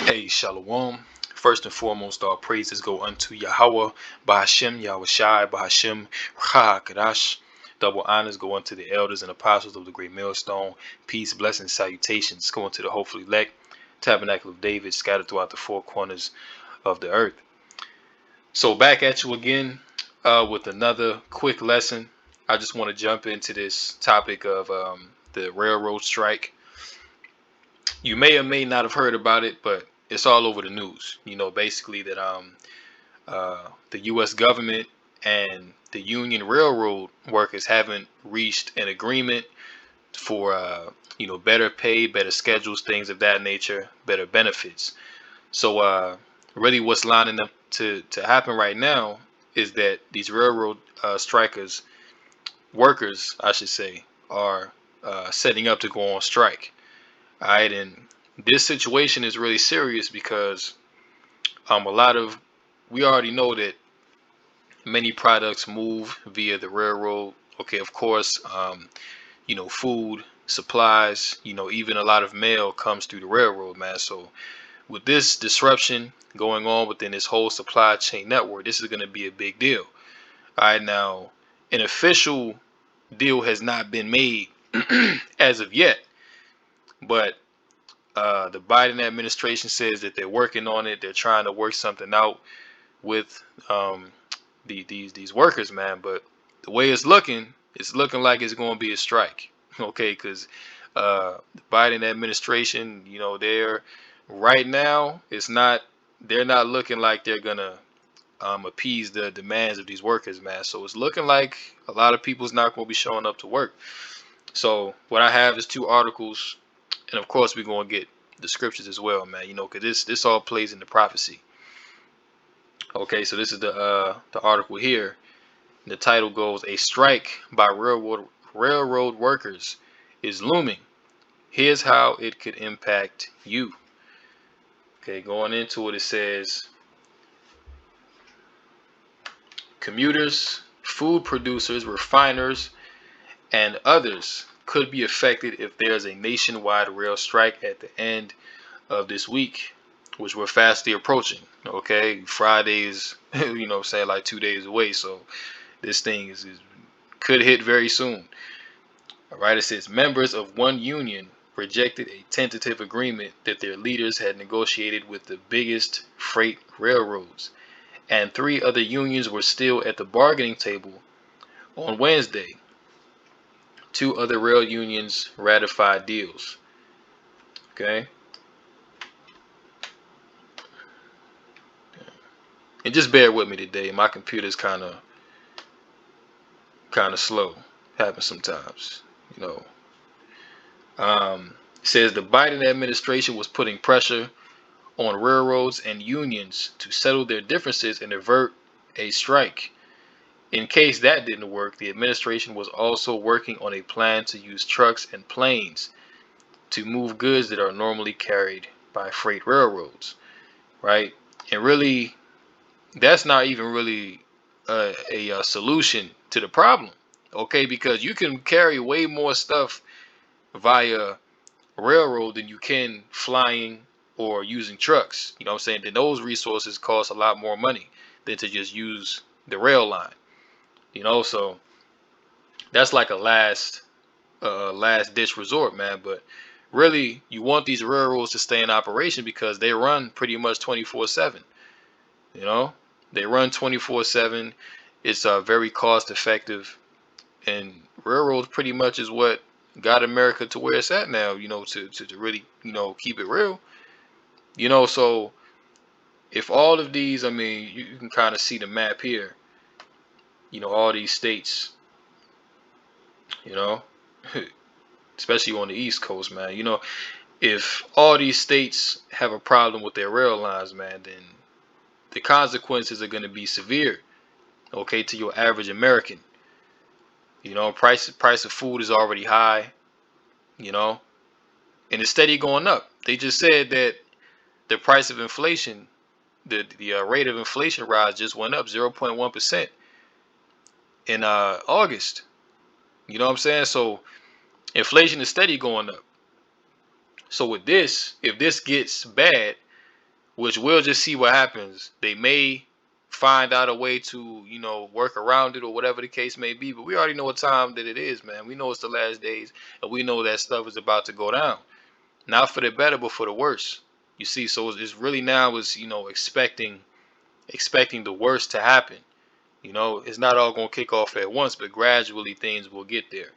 Hey, Shalom. First and foremost, all praises go unto Yahweh, Bahashem, Yahweh Shai, Bahashem, Kadash. Double honors go unto the elders and apostles of the great millstone. Peace, blessings, salutations go unto the hopefully elect, tabernacle of David, scattered throughout the four corners of the earth. So back at you again with another quick lesson. I just want to jump into this topic of the railroad strike. You may or may not have heard about it, but it's all over the news. Basically that the U.S. government and the union railroad workers haven't reached an agreement for better pay, better schedules, things of that nature, better benefits. So really, what's lining up to happen right now is that these railroad workers, I should say, are setting up to go on strike. All right, and this situation is really serious because we already know that many products move via the railroad. Okay, of course, food, supplies, even a lot of mail comes through the railroad, man. So with this disruption going on within this whole supply chain network, this is going to be a big deal. All right, now an official deal has not been made as of yet, but the Biden administration says that they're working on it. They're trying to work something out with these workers, man. But the way it's looking like it's going to be a strike. Okay, because the Biden administration, they're right now, they're not looking like they're gonna appease the demands of these workers, man. So it's looking like a lot of people's not going to be showing up to work. So what I have is two articles, and of course we're going to get the scriptures as well, man. Because this all plays into prophecy. Okay, so this is the article here. The title goes, "A strike by railroad workers is looming. Here's how it could impact you." Okay, going into it, it says commuters, food producers, refiners, and others could be affected if there's a nationwide rail strike at the end of this week, which we're fastly approaching. Okay, Friday is, like 2 days away. So this thing could hit very soon. All right, it says members of one union rejected a tentative agreement that their leaders had negotiated with the biggest freight railroads, and three other unions were still at the bargaining table on Wednesday. Two other rail unions ratified deals. Okay, and just bear with me today. My computer's kind of slow. Happens sometimes, you know. It says the Biden administration was putting pressure on railroads and unions to settle their differences and avert a strike. In case that didn't work, the administration was also working on a plan to use trucks and planes to move goods that are normally carried by freight railroads, right? And really, that's not even really a solution to the problem, okay? Because you can carry way more stuff via railroad than you can flying or using trucks. You know what I'm saying? Then those resources cost a lot more money than to just use the rail line. So that's like a last ditch resort, man. But really, you want these railroads to stay in operation because they run pretty much 24/7. You know, they run 24/7. It's very cost effective, and railroads pretty much is what got America to where it's at now. To really keep it real. So if all of these, I mean, you can kind of see the map here. All these states. You know, especially on the East Coast, man. If all these states have a problem with their rail lines, man, then the consequences are going to be severe, okay, to your average American. Price of food is already high, you know, and it's steady going up. They just said that the price of inflation, the rate of inflation rise just went up 0.1% in August. You know what I'm saying? So inflation is steady going up. So with this, if this gets bad, which we'll just see what happens. They may find out a way to, work around it or whatever the case may be. But we already know what time that it is, man. We know it's the last days, and we know that stuff is about to go down. Not for the better, but for the worse. You see, so it's really now is expecting the worst to happen. It's not all gonna kick off at once, but gradually things will get there.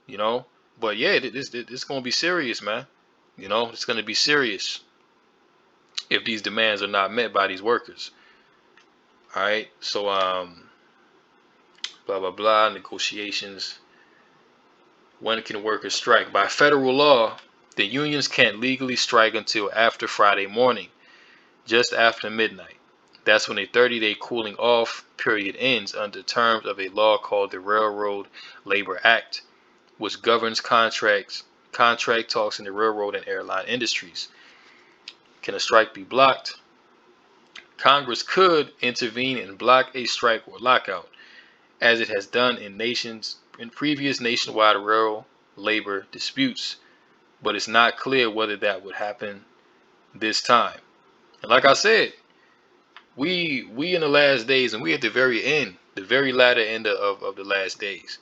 You know, but yeah, this gonna be serious, man. It's gonna be serious if these demands are not met by these workers. All right, so blah blah blah, negotiations. When can workers strike? By federal law, the unions can't legally strike until after Friday morning, just after midnight. That's when a 30-day cooling off period ends under terms of a law called the Railroad Labor Act, which governs contract talks in the railroad and airline industries. Can a strike be blocked? Congress could intervene and block a strike or lockout, as it has done in previous nationwide rail labor disputes, but it's not clear whether that would happen this time. And like I said, we in the last days, and we at the very end, the very latter end of the last days.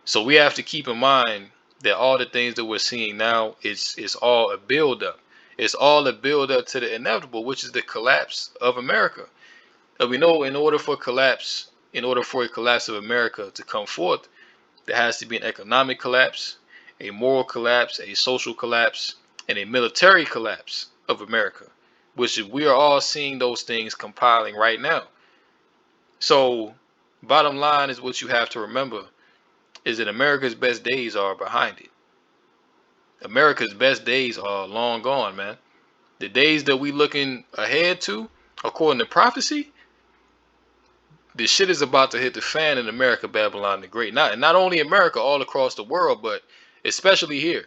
So we have to keep in mind that all the things that we're seeing now is all a build up. It's all a build up to the inevitable, which is the collapse of America. And we know in order for a collapse of America to come forth, there has to be an economic collapse, a moral collapse, a social collapse, and a military collapse of America, which we are all seeing those things compiling right now. So bottom line is, what you have to remember is that America's best days are behind it. America's best days are long gone, man. The days that we looking ahead to, according to prophecy, this shit is about to hit the fan in America, Babylon the Great. Not only America, all across the world, but especially here.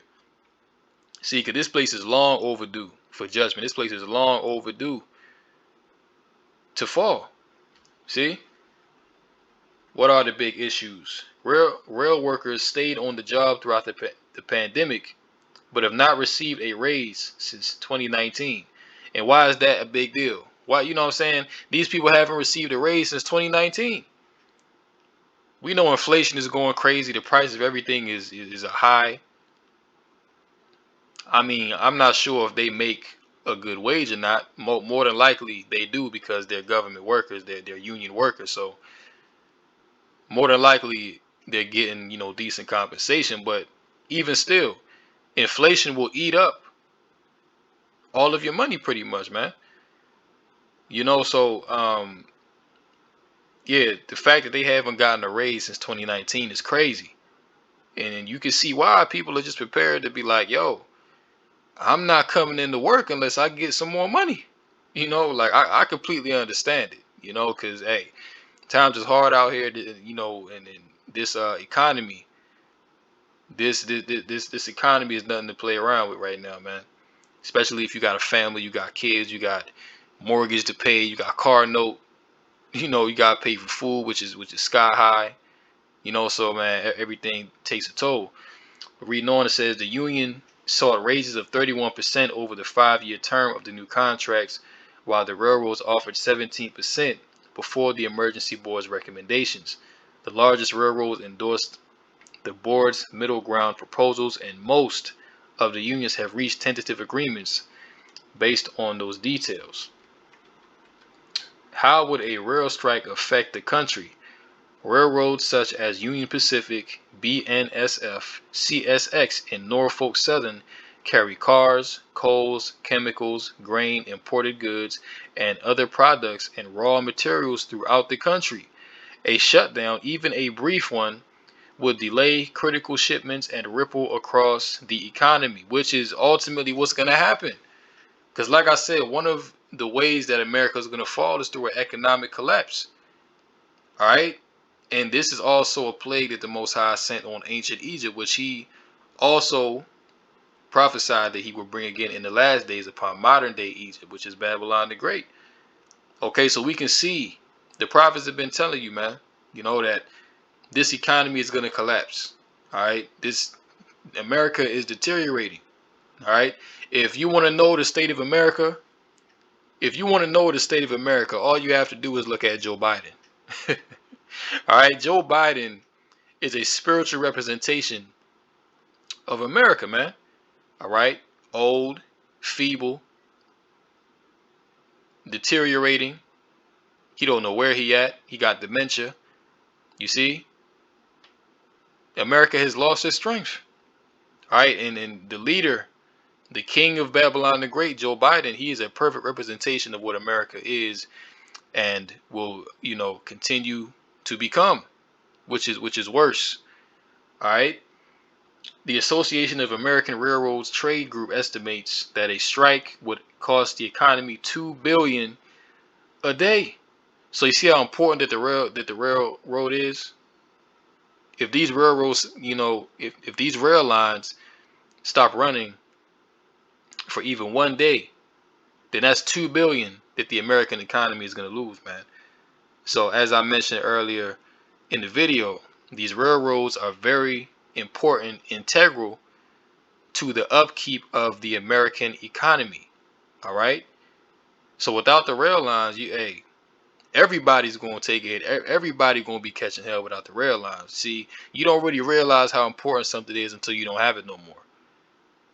See, because this place is long overdue for judgment. This place is long overdue to fall. See? What are the big issues? Rail workers stayed on the job throughout the pandemic, but have not received a raise since 2019. And why is that a big deal? Why, you know what I'm saying? These people haven't received a raise since 2019. We know inflation is going crazy. The price of everything is a high. I mean, I'm not sure if they make a good wage or not. More than likely they do, because they're government workers, they're union workers. So more than likely they're getting, decent compensation. But even still, inflation will eat up all of your money pretty much, man. So yeah, the fact that they haven't gotten a raise since 2019 is crazy. And you can see why people are just prepared to be like, yo, I'm not coming into work unless I get some more money. Like I completely understand it, because hey, times is hard out here, and this economy, this economy is nothing to play around with right now, man. Especially if you got a family, you got kids, you got mortgage to pay, you got car note, you got to pay for food, which is sky high. So man, everything takes a toll. Reading on, it says the union sought raises of 31% over the 5-year term of the new contracts, while the railroads offered 17% before the emergency board's recommendations. The largest railroads endorsed the board's middle ground proposals, and most of the unions have reached tentative agreements based on those details. How would a rail strike affect the country? Railroads such as Union Pacific, BNSF, CSX, and Norfolk Southern carry cars, coals, chemicals, grain, imported goods, and other products and raw materials throughout the country. A shutdown, even a brief one, would delay critical shipments and ripple across the economy, which is ultimately what's going to happen. Because like I said, one of the ways that America is going to fall is through an economic collapse. All right? And this is also a plague that the Most High sent on ancient Egypt, which he also prophesied that he would bring again in the last days upon modern day Egypt, which is Babylon the Great. Okay, so we can see the prophets have been telling you, man, that this economy is going to collapse. All right, this America is deteriorating. All right, if you want to know the state of America, If you want to know the state of America, all you have to do is look at Joe Biden. All right, Joe Biden is a spiritual representation of America, man. All right, old, feeble, deteriorating. He don't know where he at. He got dementia. You see, America has lost its strength. All right, and the leader, the king of Babylon the Great, Joe Biden, he is a perfect representation of what America is and will, continue to become, which is worse. All right. The Association of American Railroads Trade Group estimates that a strike would cost the economy $2 billion a day. So you see how important that the railroad is. If these railroads, if these rail lines stop running for even one day, then that's $2 billion that the American economy is going to lose, man. So as I mentioned earlier in the video, these railroads are very important, integral to the upkeep of the American economy. All right. So without the rail lines, everybody's going to take it. Everybody going to be catching hell without the rail lines. See, you don't really realize how important something is until you don't have it no more.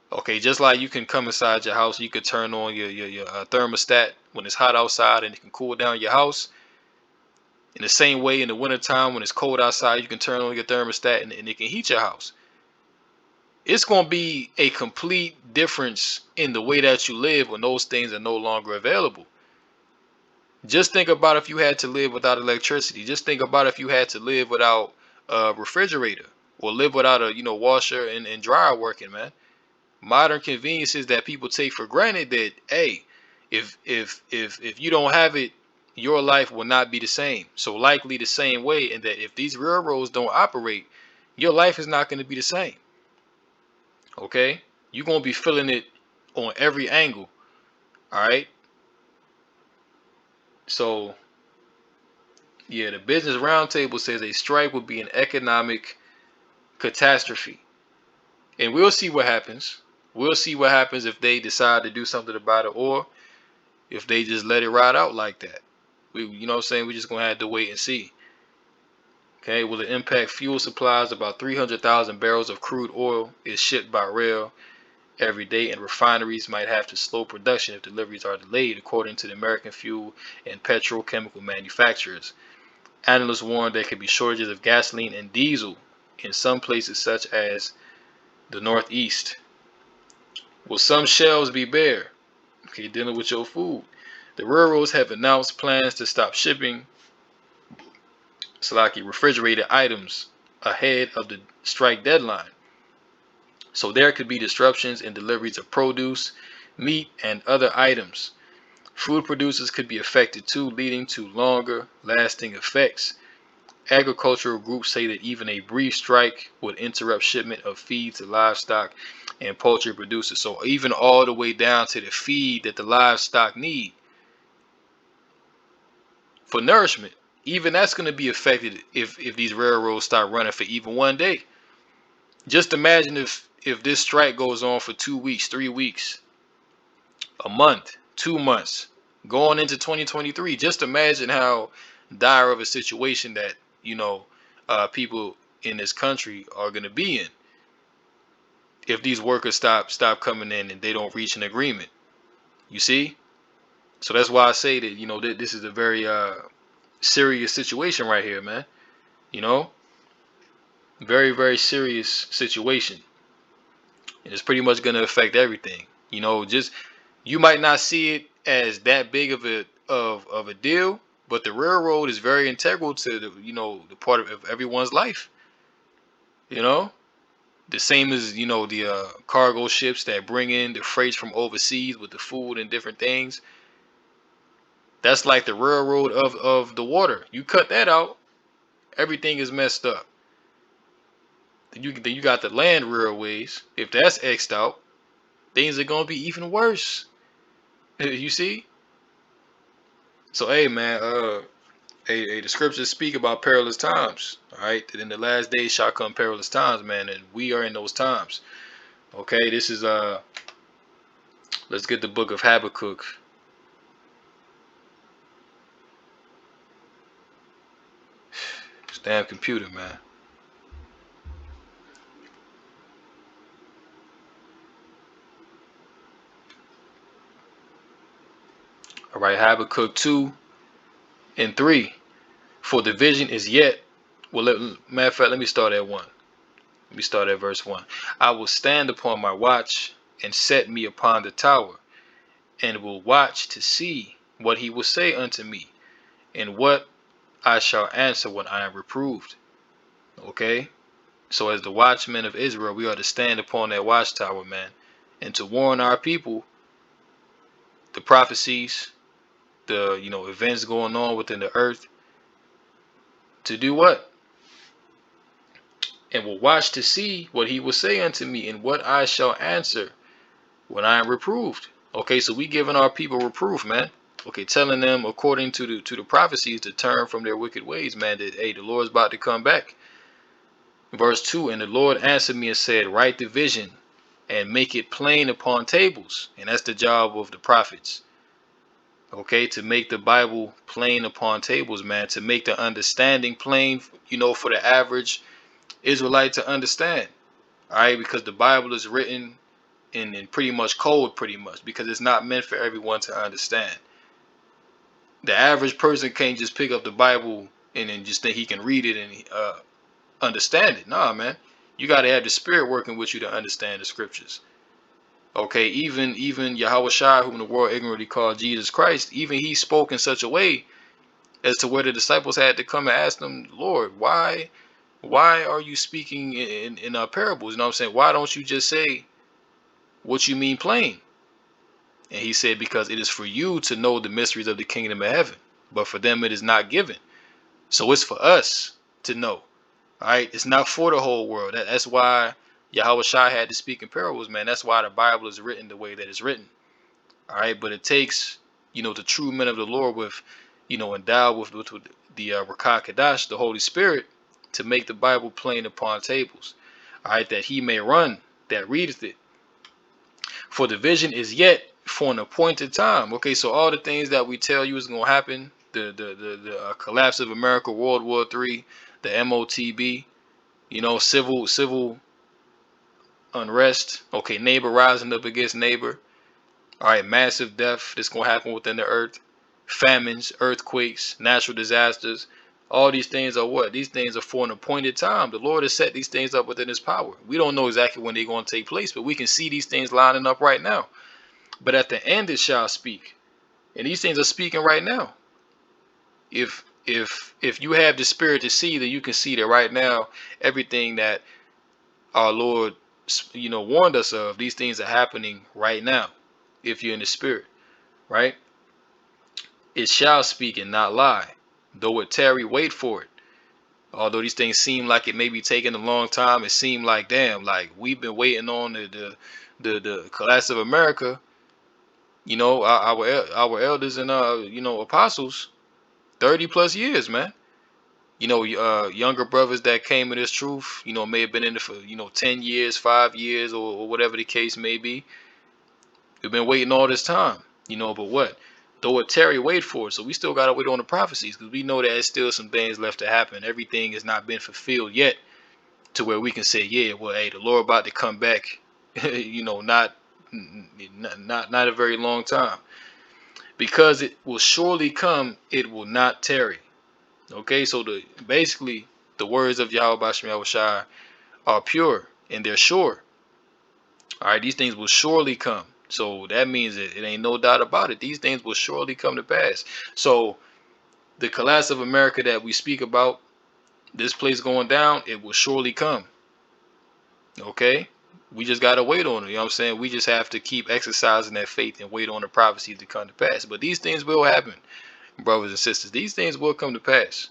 Okay, just like you can come inside your house, you could turn on your thermostat when it's hot outside and it can cool down your house. In the same way, in the wintertime when it's cold outside, you can turn on your thermostat and it can heat your house. It's going to be a complete difference in the way that you live when those things are no longer available. Just think about if you had to live without electricity. Just think about if you had to live without a refrigerator or live without a washer and dryer working, man. Modern conveniences that people take for granted that, hey, if you don't have it, your life will not be the same. So likely the same way, and that if these railroads don't operate, your life is not going to be the same. Okay, you're going to be feeling it on every angle. All right. So yeah, the Business Roundtable says a strike would be an economic catastrophe, and we'll see what happens. We'll see what happens if they decide to do something about it, or if they just let it ride out like that. You know what I'm saying? We're just gonna have to wait and see. Okay, will it impact fuel supplies? About 300,000 barrels of crude oil is shipped by rail every day, and refineries might have to slow production if deliveries are delayed, according to the American Fuel and Petrochemical Manufacturers. Analysts warn there could be shortages of gasoline and diesel in some places, such as the Northeast. Will some shelves be bare? Okay, dealing with your food. The railroads have announced plans to stop shipping refrigerated items ahead of the strike deadline. So there could be disruptions in deliveries of produce, meat, and other items. Food producers could be affected too, leading to longer lasting effects. Agricultural groups say that even a brief strike would interrupt shipment of feed to livestock and poultry producers. So even all the way down to the feed that the livestock need for nourishment, even that's going to be affected if these railroads start running for even one day. Just imagine if this strike goes on for 2 weeks, 3 weeks, a month, 2 months, going into 2023. Just imagine how dire of a situation that people in this country are going to be in if these workers stop coming in and they don't reach an agreement. You see? So that's why I say that this is a very serious situation right here, man. You know, very, very serious situation, and it's pretty much going to affect everything. Just you might not see it as that big of a deal, but the railroad is very integral to the part of everyone's life. You know, the same as the cargo ships that bring in the freights from overseas with the food and different things. That's like the railroad of the water. You cut that out, everything is messed up. Then you got the land railways. If that's X'd out, things are gonna be even worse. You see? So hey man, the scriptures speak about perilous times. All right, that in the last days shall come perilous times, man, and we are in those times. Okay, this is let's get the book of Habakkuk. Damn computer, man. All right, Habakkuk 2 and 3. For the vision is yet. Well, matter of fact, let me start at 1. Let me start at verse 1. I will stand upon my watch and set me upon the tower, and will watch to see what he will say unto me, and what I shall answer when I am reproved. Okay? So as the watchmen of Israel, we are to stand upon that watchtower, man, and to warn our people the prophecies, the events going on within the earth, to do what? And will watch to see what he will say unto me, and what I shall answer when I am reproved. Okay, so we giving our people reproof, man. Okay, telling them according to the prophecies to turn from their wicked ways, man, that hey, the Lord's about to come back. Verse 2, and the Lord answered me and said, write the vision and make it plain upon tables. And that's the job of the prophets. Okay, to make the Bible plain upon tables, man, to make the understanding plain, for the average Israelite to understand. All right, because the Bible is written in pretty much code, because it's not meant for everyone to understand. The average person can't just pick up the Bible and then just think he can read it and understand it. Nah, man, you got to have the Spirit working with you to understand the scriptures. Okay, even Yahweh Shai, whom the world ignorantly called Jesus Christ, even he spoke in such a way as to where the disciples had to come and ask them, Lord, why are you speaking in parables? You know what I'm saying? Why don't you just say what you mean plain? And he said, because it is for you to know the mysteries of the kingdom of heaven, but for them it is not given. So it's for us to know. All right, it's not for the whole world. That's why Yahweh Shai had to speak in parables, man. That's why the Bible is written the way that it's written. All right, but it takes, the true men of the Lord with, endowed with the Rakah Kadash, the Holy Spirit, to make the Bible plain upon tables. All right, that he may run that readeth it. For the vision is yet for an appointed time. Okay, so all the things that we tell you is going to happen, the collapse of America, World War III, the MOTB, civil unrest. Okay, neighbor rising up against neighbor. All right, massive death that's going to happen within the earth, famines, earthquakes, natural disasters. All these things are what? These things are for an appointed time. The Lord has set these things up within his power. We don't know exactly when they're going to take place, but we can see these things lining up right now. But at the end it shall speak. And these things are speaking right now. If you have the spirit to see, then you can see that right now everything that our Lord warned us of, these things are happening right now. If you're in the spirit, right? It shall speak and not lie. Though it tarry, wait for it. Although these things seem like it may be taking a long time, it seemed like, damn, like we've been waiting on the collapse of America. Our elders and apostles, 30 plus years, man. Younger brothers that came in this truth, may have been in it for 10 years, 5 years, or whatever the case may be. We've been waiting all this time, but what? Though it tarry, wait for it. So we still gotta wait on the prophecies, because we know that there's still some things left to happen. Everything has not been fulfilled yet, to where we can say, yeah, well, hey, the Lord about to come back. Not a very long time. Because it will surely come, it will not tarry. Okay, so basically the words of Yahweh Basham Yahushai are pure and they're sure. All right, these things will surely come. So that means it ain't no doubt about it. These things will surely come to pass. So the collapse of America that we speak about, this place going down, it will surely come. Okay, we just gotta wait on it. You know what I'm saying? We just have to keep exercising that faith and wait on the prophecies to come to pass. But these things will happen, brothers and sisters. These things will come to pass.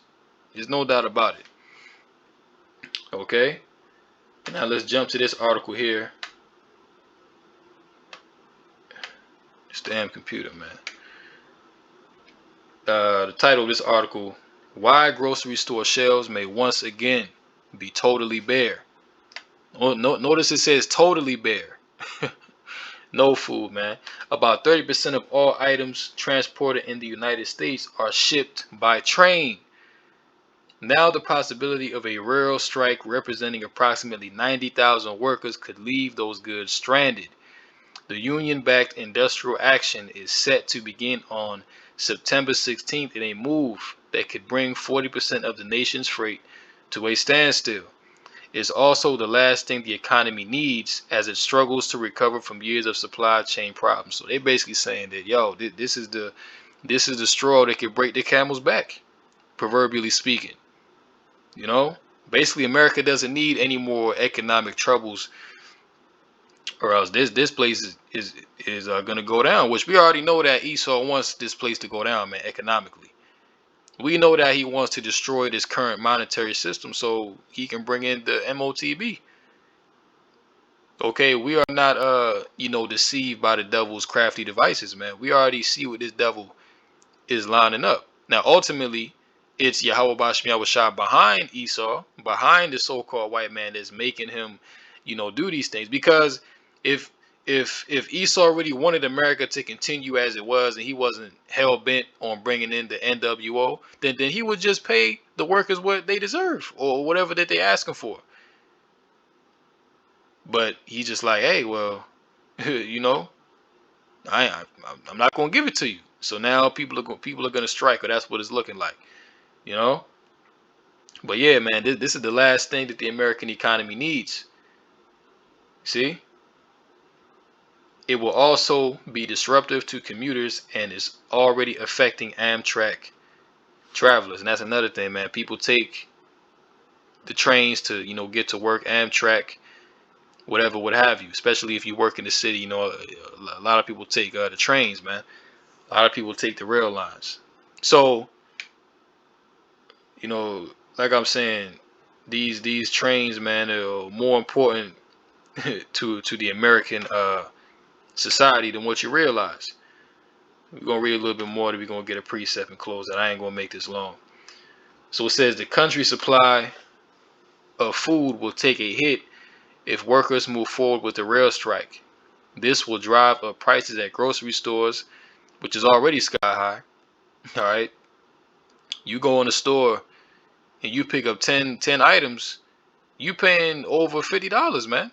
There's no doubt about it. Okay, now let's jump to this article here. This damn computer, man. The title of this article: Why grocery store shelves may once again be totally bare. Notice it says totally bare. No food, man. About 30% of all items transported in the United States are shipped by train. Now the possibility of a rail strike representing approximately 90,000 workers could leave those goods stranded. The union-backed industrial action is set to begin on September 16th in a move that could bring 40% of the nation's freight to a standstill. It's also the last thing the economy needs as it struggles to recover from years of supply chain problems. So they basically saying that, yo, this is the straw that could break the camel's back, proverbially speaking. You know, basically America doesn't need any more economic troubles, or else this place is gonna go down. Which we already know that Esau wants this place to go down, man, economically. We know that he wants to destroy this current monetary system so he can bring in the MOTB. Okay, we are not deceived by the devil's crafty devices, man. We already see what this devil is lining up. Now, ultimately, it's Yahweh Bashmi Awashah behind Esau, behind the so-called white man that's making him, do these things. Because if if Esau really wanted America to continue as it was, and he wasn't hell bent on bringing in the NWO, then he would just pay the workers what they deserve or whatever that they asking for. But he's just like, hey, well, you know, I'm not gonna give it to you. So now people are gonna strike, or that's what it's looking like, you know. But yeah, man, this is the last thing that the American economy needs. See, it will also be disruptive to commuters and is already affecting Amtrak travelers, and that's another thing, man. People take the trains to get to work, Amtrak, whatever, what have you. Especially if you work in the city, a lot of people take the trains, man. A lot of people take the rail lines. So, you know, like I'm saying, these trains, man, are more important to the American society than what you realize. We're gonna read a little bit more, then we're gonna get a precept and close that. I ain't gonna make this long. So it says the country's supply of food will take a hit if workers move forward with the rail strike. This will drive up prices at grocery stores, which is already sky high. All right, you go in the store and you pick up 10 items, you paying over $50, man.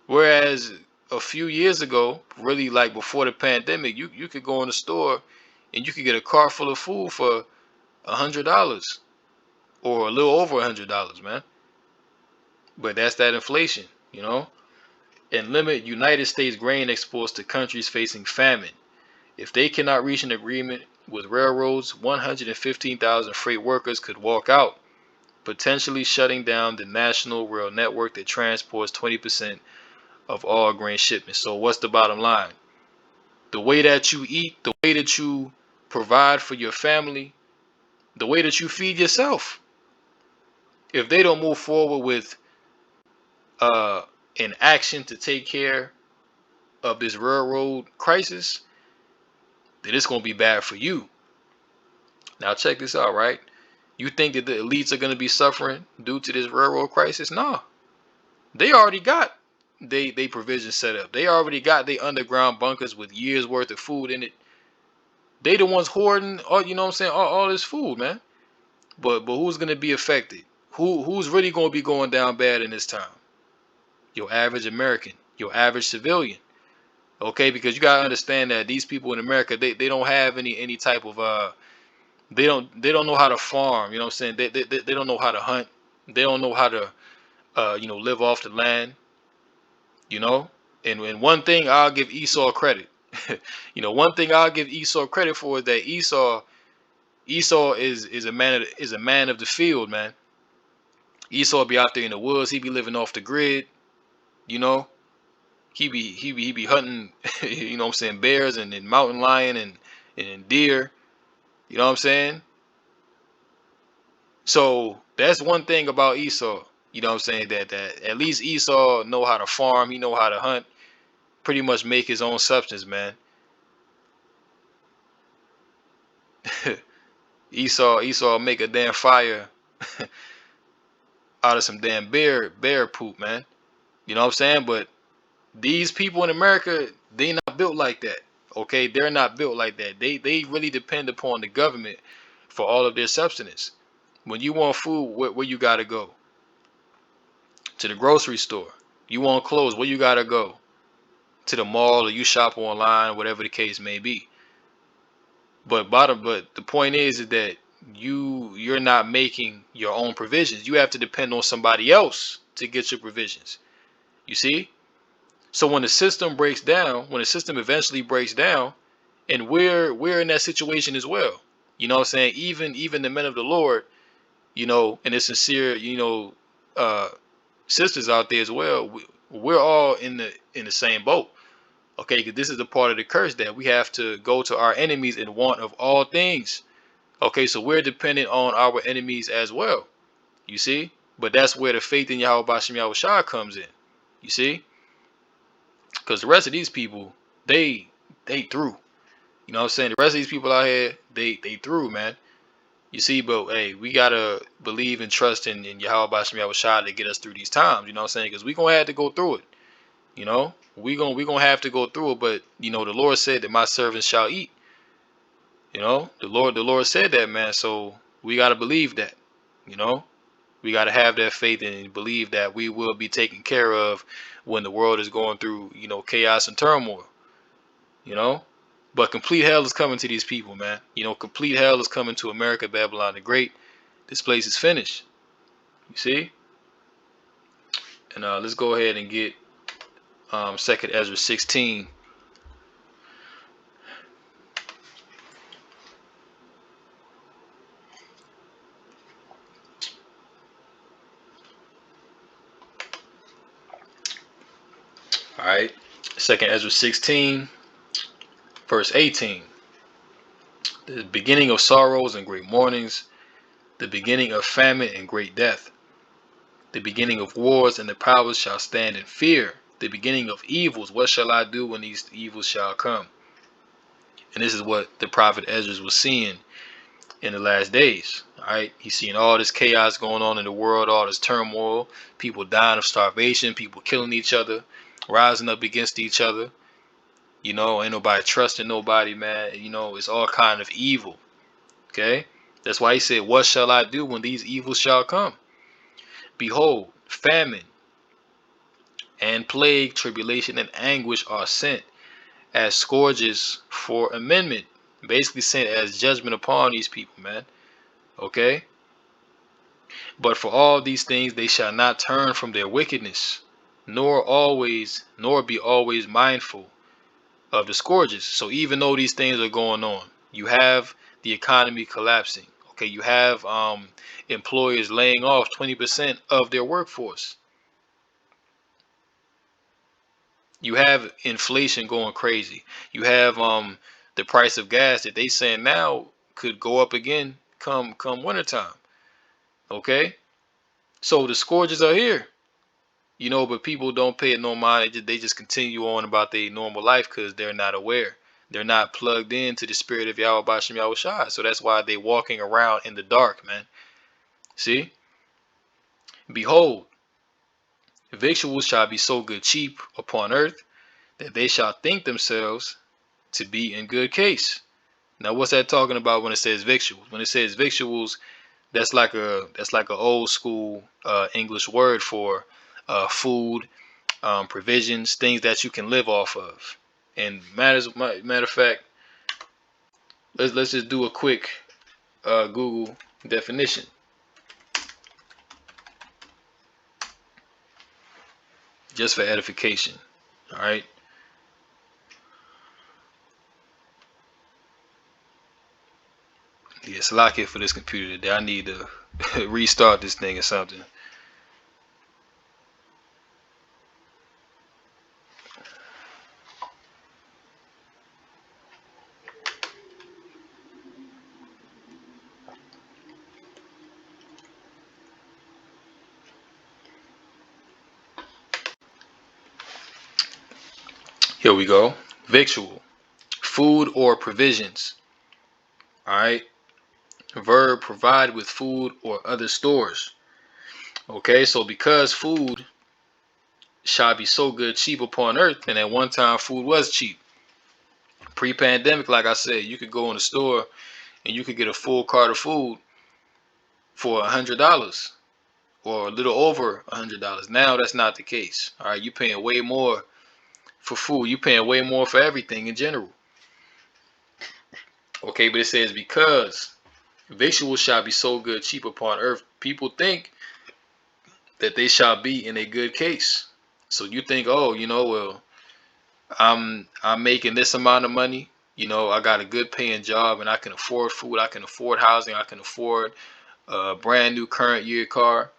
Whereas a few years ago, really like before the pandemic, you could go in the store and you could get a car full of food for $100 or a little over $100, man. But that's that inflation, and limit United States grain exports to countries facing famine. If they cannot reach an agreement with railroads, 115,000 freight workers could walk out, potentially shutting down the national rail network that transports 20% of all grain shipments. So what's the bottom line? The way that you eat, the way that you provide for your family, the way that you feed yourself. If they don't move forward with an action to take care of this railroad crisis, then it's going to be bad for you. Now check this out, right? You think that the elites are going to be suffering due to this railroad crisis? No. They already got they provisions set up. They already got their underground bunkers with years worth of food in it. They the ones hoarding all, you know what I'm saying, all this food, man. But who's gonna be affected? Who's really gonna be going down bad in this time? Your average American, your average civilian. Okay, because you gotta understand that these people in America, they don't have any type of they don't know how to farm, you know what I'm saying? They don't know how to hunt. They don't know how to live off the land, you know? And one thing I'll give Esau credit. One thing I'll give Esau credit for is that Esau is a man of the field, man. Esau be out there in the woods. He be living off the grid, you know. He be hunting, you know what I'm saying, bears and mountain lion and deer, you know what I'm saying. So that's one thing about Esau, you know what I'm saying, that at least Esau know how to farm. He know how to hunt. Pretty much make his own substance, man. Esau make a damn fire out of some damn bear poop, man. You know what I'm saying? But these people in America, they not built like that. Okay, they're not built like that. They really depend upon the government for all of their substance. When you want food, where you gotta go? To the grocery store. You want clothes, where you gotta go? To the mall, or you shop online, whatever the case may be. But the point is that you're not making your own provisions. You have to depend on somebody else to get your provisions. You see? So when the system breaks down, when the system eventually breaks down, and we're in that situation as well. You know what I'm saying? Even the men of the Lord, and the sincere, uh sisters out there as well, we're all in the same boat. Okay, because this is a part of the curse that we have to go to our enemies in want of all things. Okay, so we're dependent on our enemies as well. You see? But that's where the faith in Yahweh Bashem Yahweh comes in. You see? Because the rest of these people, they through. You know what I'm saying? The rest of these people out here, they through, man. You see, but hey, we gotta believe and trust in Yahweh Bashem Yahweh to get us through these times. You know what I'm saying? Because we gonna have to go through it. We gonna have to go through it. But the Lord said that my servants shall eat. The Lord said that, man. So we gotta believe that. You know, we gotta have that faith and believe that we will be taken care of when the world is going through, chaos and turmoil. You know, but complete hell is coming to these people, man. Complete hell is coming to America, Babylon the Great. This place is finished. You see? And let's go ahead and get Second Ezra 16. All right. Second Ezra 16, verse 18. The beginning of sorrows and great mournings, the beginning of famine and great death, the beginning of wars, and the powers shall stand in fear. The beginning of evils, what shall I do when these evils shall come? And this is what the prophet Ezra was seeing in the last days. All right, he's seeing all this chaos going on in the world, all this turmoil, people dying of starvation, people killing each other, rising up against each other. Ain't nobody trusting nobody, man. It's all kind of evil. Okay, that's why he said, "What shall I do when these evils shall come? Behold, famine and plague, tribulation and anguish are sent as scourges for amendment." Basically sent as judgment upon these people, man. Okay. But for all these things they shall not turn from their wickedness, nor be always mindful of the scourges. So even though these things are going on, you have the economy collapsing. Okay, you have employers laying off 20% of their workforce. You have inflation going crazy. You have the price of gas that they saying now could go up again come wintertime. Okay, so the scourges are here. But people don't pay it no mind. They just continue on about their normal life because they're not aware. They're not plugged into the spirit of Yahweh Bashem Yahweh Shai. So that's why they walking around in the dark, man. See? Behold, victuals shall be so good cheap upon earth that they shall think themselves to be in good case. Now, what's that talking about when it says victuals? When it says victuals, that's like a old school English word for food, provisions, things that you can live off of. And matter of fact, let's just do a quick Google definition, just for edification. All right. Yeah, it's lock it for this computer today. I need to restart this thing or something. Here we go. Victual, food or provisions. All right. Verb, provide with food or other stores. Okay, so because food shall be so good cheap upon earth, and at one time food was cheap. Pre-pandemic, like I said, you could go in the store and you could get a full cart of food for $100 or a little over $100. Now that's not the case. All right, you're paying way more for food. You're paying way more for everything in general. Okay, but it says because victuals shall be so good cheap upon earth, people think that they shall be in a good case. So you think, oh, well, I'm making this amount of money. I got a good paying job and I can afford food. I can afford housing. I can afford a brand new current year car.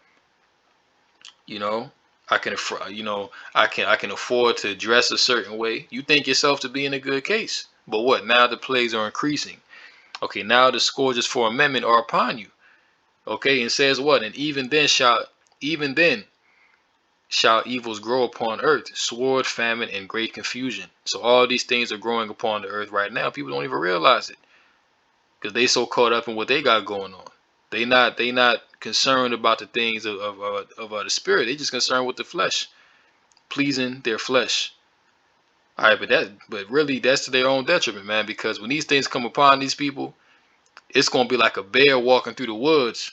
You know, I can afford. I can afford to dress a certain way. You think yourself to be in a good case, but what? Now the plagues are increasing. Okay, now the scourges for amendment are upon you. Okay, and says what? And even then shall evils grow upon earth, sword, famine, and great confusion. So all these things are growing upon the earth right now. People don't even realize it because they so caught up in what they got going on. They not concerned about the things of the spirit. They just concerned with the flesh, pleasing their flesh. All right, but really that's to their own detriment, man. Because when these things come upon these people, it's gonna be like a bear walking through the woods.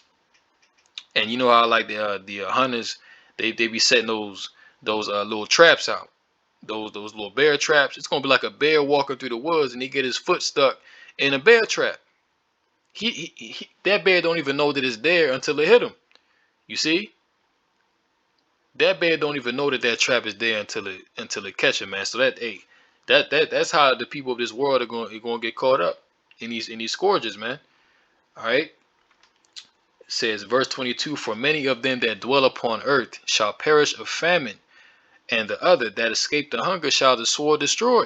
And you know how like the hunters, they be setting those little traps out, those little bear traps. It's gonna be like a bear walking through the woods, and he get his foot stuck in a bear trap. That bear don't even know that it's there until it hit him. You see, that bear don't even know that that trap is there until it catch him, man. So that's how the people of this world are going to get caught up in these scourges, man. All right. It says verse 22, for many of them that dwell upon earth shall perish of famine, and the other that escape the hunger shall the sword destroy.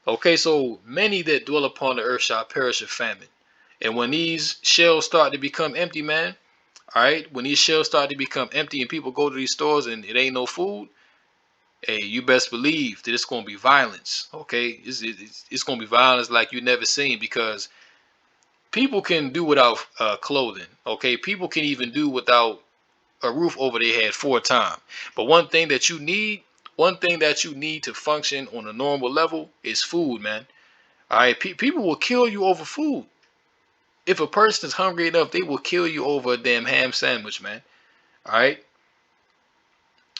Okay, so many that dwell upon the earth shall perish of famine. And when these shelves start to become empty, man, all right, when these shelves start to become empty and people go to these stores and it ain't no food, hey, you best believe that it's going to be violence. Okay, it's going to be violence like you never seen, because people can do without clothing. Okay, people can even do without a roof over their head for a time. But one thing that you need to function on a normal level is food, man. All right, people will kill you over food. If a person is hungry enough, they will kill you over a damn ham sandwich, man. All right.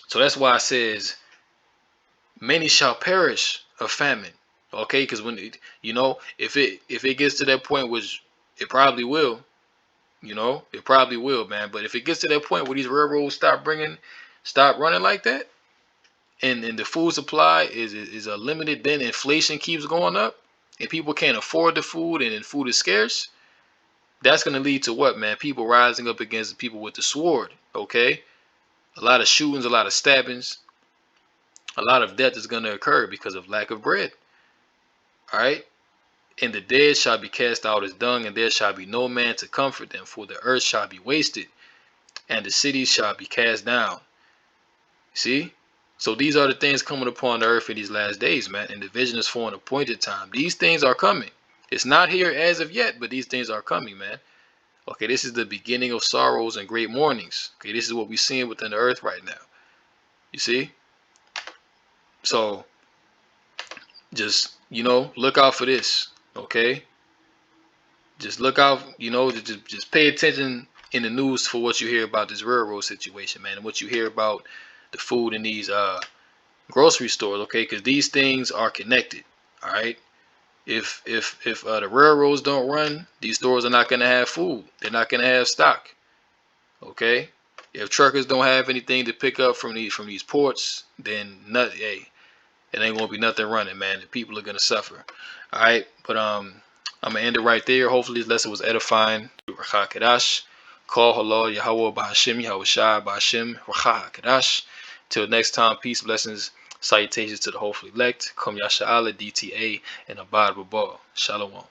So that's why it says many shall perish of famine. Okay, because when if it gets to that point, which it probably will, it probably will, man. But if it gets to that point where these railroads stop running like that, and the food supply is unlimited, then inflation keeps going up, and people can't afford the food, and then food is scarce. That's gonna lead to what, man? People rising up against the people with the sword. Okay, a lot of shootings, a lot of stabbings, a lot of death is gonna occur because of lack of bread. All right. And the dead shall be cast out as dung, and there shall be no man to comfort them, for the earth shall be wasted, and the cities shall be cast down. See? So these are the things coming upon the earth in these last days, man. And the vision is for an appointed time. These things are coming. It's not here as of yet, but these things are coming, man. Okay, this is the beginning of sorrows and great mournings. Okay, this is what we're seeing within the earth right now. You see? So just, look out for this. Okay? Just look out, just pay attention in the news for what you hear about this railroad situation, man, and what you hear about the food in these grocery stores, okay? Because these things are connected. All right. If the railroads don't run, these stores are not gonna have food. They're not gonna have stock. Okay. If truckers don't have anything to pick up from these ports, then hey, it ain't gonna be nothing running, man. The people are gonna suffer. All right. But I'm gonna end it right there. Hopefully this lesson was edifying. Racha Kadash. Call halal Yahweh Ba'Hashem Yahweh Shai Ba'Hashem Racha Kadash. Till next time, peace, blessings, salutations to the hopefully elect. Kum Yasha Allah, DTA, and Abad Babal. Shalom.